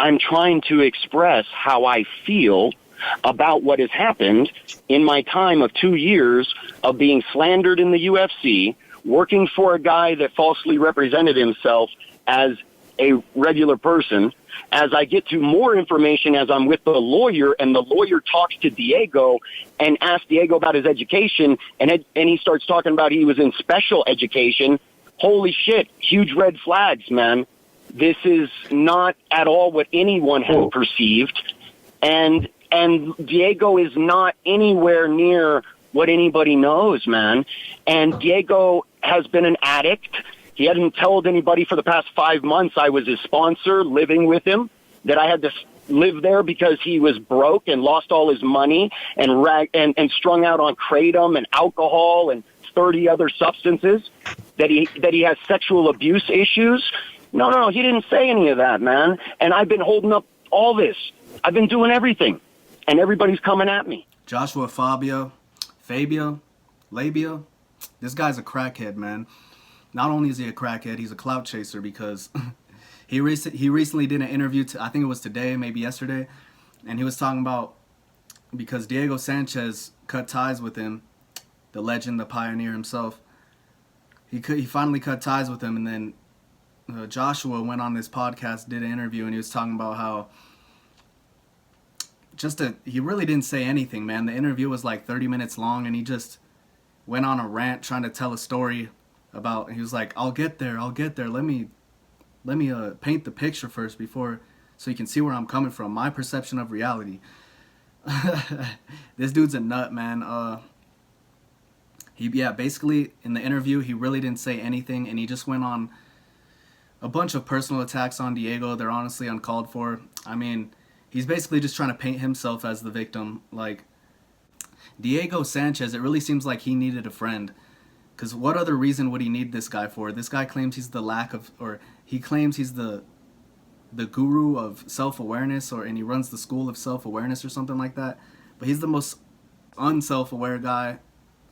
I'm trying to express how I feel about what has happened in my time of 2 years of being slandered in the UFC, working for a guy that falsely represented himself as a regular person. As I get to more information as I'm with the lawyer, and the lawyer talks to Diego and asks Diego about his education, and he starts talking about he was in special education. Holy shit, huge red flags, man. This is not at all what anyone has perceived. And Diego is not anywhere near what anybody knows, man. And Diego has been an addict. He hadn't told anybody for the past 5 months. I was his sponsor, living with him, that I had to live there because he was broke and lost all his money and strung out on kratom and alcohol and 30 other substances, that he has sexual abuse issues. No, he didn't say any of that, man. And I've been holding up all this. I've been doing everything, and everybody's coming at me. Joshua Fabia, Labia, this guy's a crackhead, man. Not only is he a crackhead, he's a clout chaser, because he recently did an interview, I think it was today, maybe yesterday, and he was talking about, because Diego Sanchez cut ties with him, the legend, the pioneer himself. He finally cut ties with him, and then Joshua went on this podcast, did an interview, and he was talking about how he really didn't say anything, man. The interview was like 30 minutes long, and he just went on a rant trying to tell a story about, he was like, I'll get there. Let me paint the picture first so you can see where I'm coming from. My perception of reality. This dude's a nut, man. Basically in the interview, he really didn't say anything, and he just went on a bunch of personal attacks on Diego. They're honestly uncalled for. I mean, he's basically just trying to paint himself as the victim. Like, Diego Sanchez, it really seems like he needed a friend. Because what other reason would he need this guy for? This guy claims he's he claims he's the guru of self-awareness, and he runs the school of self-awareness or something like that. But he's the most unself-aware guy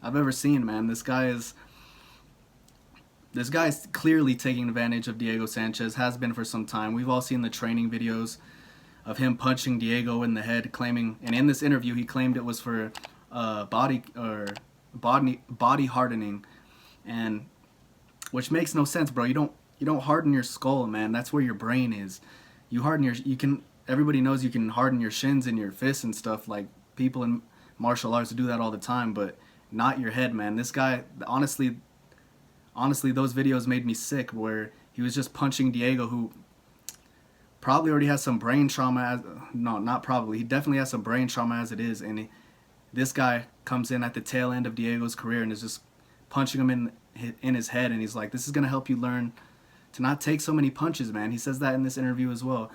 I've ever seen, man. This guy is clearly taking advantage of Diego Sanchez, has been for some time. We've all seen the training videos of him punching Diego in the head, claiming, and in this interview he claimed it was for body hardening, and which makes no sense, bro. You don't harden your skull, man. That's where your brain is. Everybody knows you can harden your shins and your fists and stuff, like people in martial arts do that all the time, but not your head, man. This guy, honestly, those videos made me sick, where he was just punching Diego, who probably already has some brain trauma. He definitely has some brain trauma as it is, and this guy comes in at the tail end of Diego's career and is just punching him in his head, and he's like, this is going to help you learn to not take so many punches, man. He says that in this interview as well.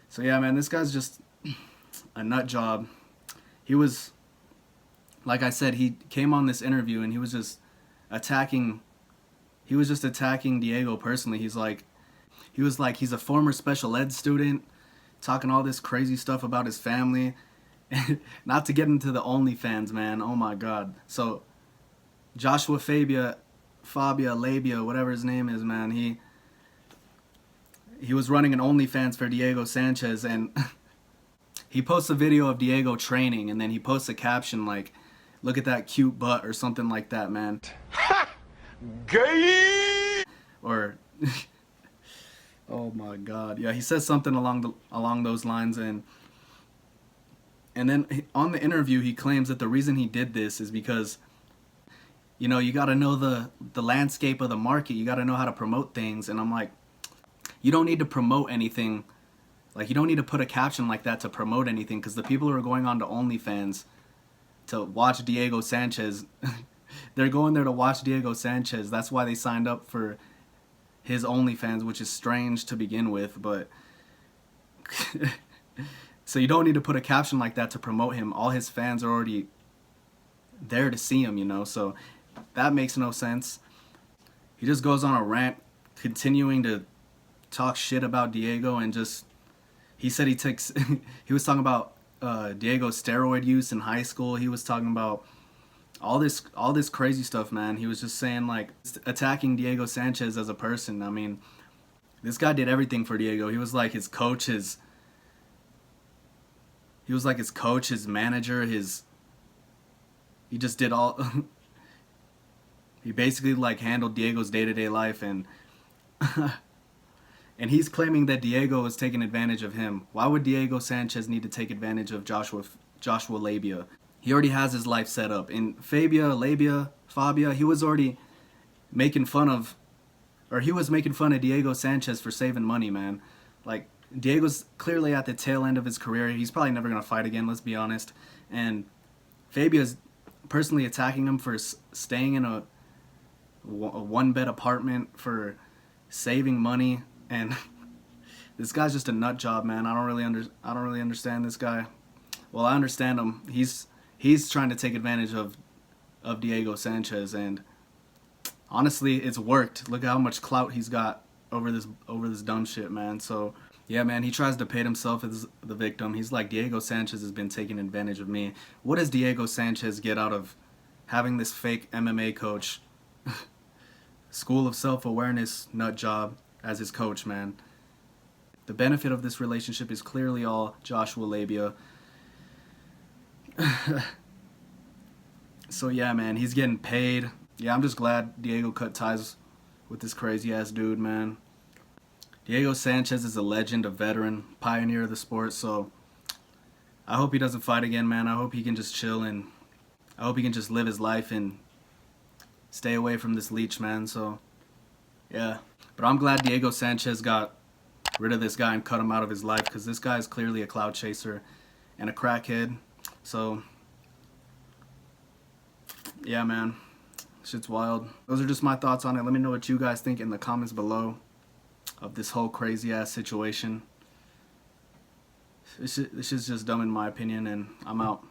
So yeah, man, this guy's just a nut job. He was, like I said, he came on this interview and he was just attacking Diego personally. He was like, he's a former special ed student, talking all this crazy stuff about his family. Not to get into the OnlyFans, man. Oh my God. So Joshua Fabia, Labia, whatever his name is, man. He was running an OnlyFans for Diego Sanchez, and he posts a video of Diego training, and then he posts a caption like, "Look at that cute butt," or something like that, man. Ha! Gay! Or oh my God. Yeah, he says something along those lines, and then on the interview he claims that the reason he did this is because, you got to know the landscape of the market. You got to know how to promote things. And I'm like, you don't need to promote anything. Like, you don't need to put a caption like that to promote anything, because the people who are going on to OnlyFans to watch Diego Sanchez, they're going there to watch Diego Sanchez. That's why they signed up for his OnlyFans, which is strange to begin with, but so you don't need to put a caption like that to promote him. All his fans are already there to see him, so that makes no sense. He just goes on a rant, continuing to talk shit about Diego, and he said he was talking about Diego's steroid use in high school. He was talking about all this crazy stuff, man. He was just saying, like, attacking Diego Sanchez as a person. I mean, this guy did everything for Diego. He was like his coach, his he was like his coach, his manager, he just did all. He basically like handled Diego's day-to-day life, and and he's claiming that Diego is taking advantage of him. Why would Diego Sanchez need to take advantage of Joshua Labia? He already has his life set up. In Fabia, he was already making fun of, or he was making fun of Diego Sanchez for saving money, man. Like, Diego's clearly at the tail end of his career. He's probably never going to fight again, let's be honest. And Fabia's personally attacking him for staying in a one-bed apartment, for saving money. And this guy's just a nut job, man. I don't really understand this guy. Well, I understand him. He's trying to take advantage of Diego Sanchez, and honestly, it's worked. Look at how much clout he's got over this dumb shit, man. So yeah, man, he tries to paint himself as the victim. He's like, Diego Sanchez has been taking advantage of me. What does Diego Sanchez get out of having this fake MMA coach, school of self-awareness nut job, as his coach, man? The benefit of this relationship is clearly all Joshua Labia. So yeah, man, he's getting paid. Yeah, I'm just glad Diego cut ties with this crazy ass dude, man. Diego Sanchez is a legend, a veteran, pioneer of the sport, so I hope he doesn't fight again, man. I hope he can just chill, and I hope he can just live his life and stay away from this leech, man. So yeah, but I'm glad Diego Sanchez got rid of this guy and cut him out of his life, because this guy is clearly a clout chaser and a crackhead. So yeah, man, shit's wild. Those are just my thoughts on it. Let me know what you guys think in the comments below of this whole crazy ass situation. This is just dumb in my opinion, and I'm out.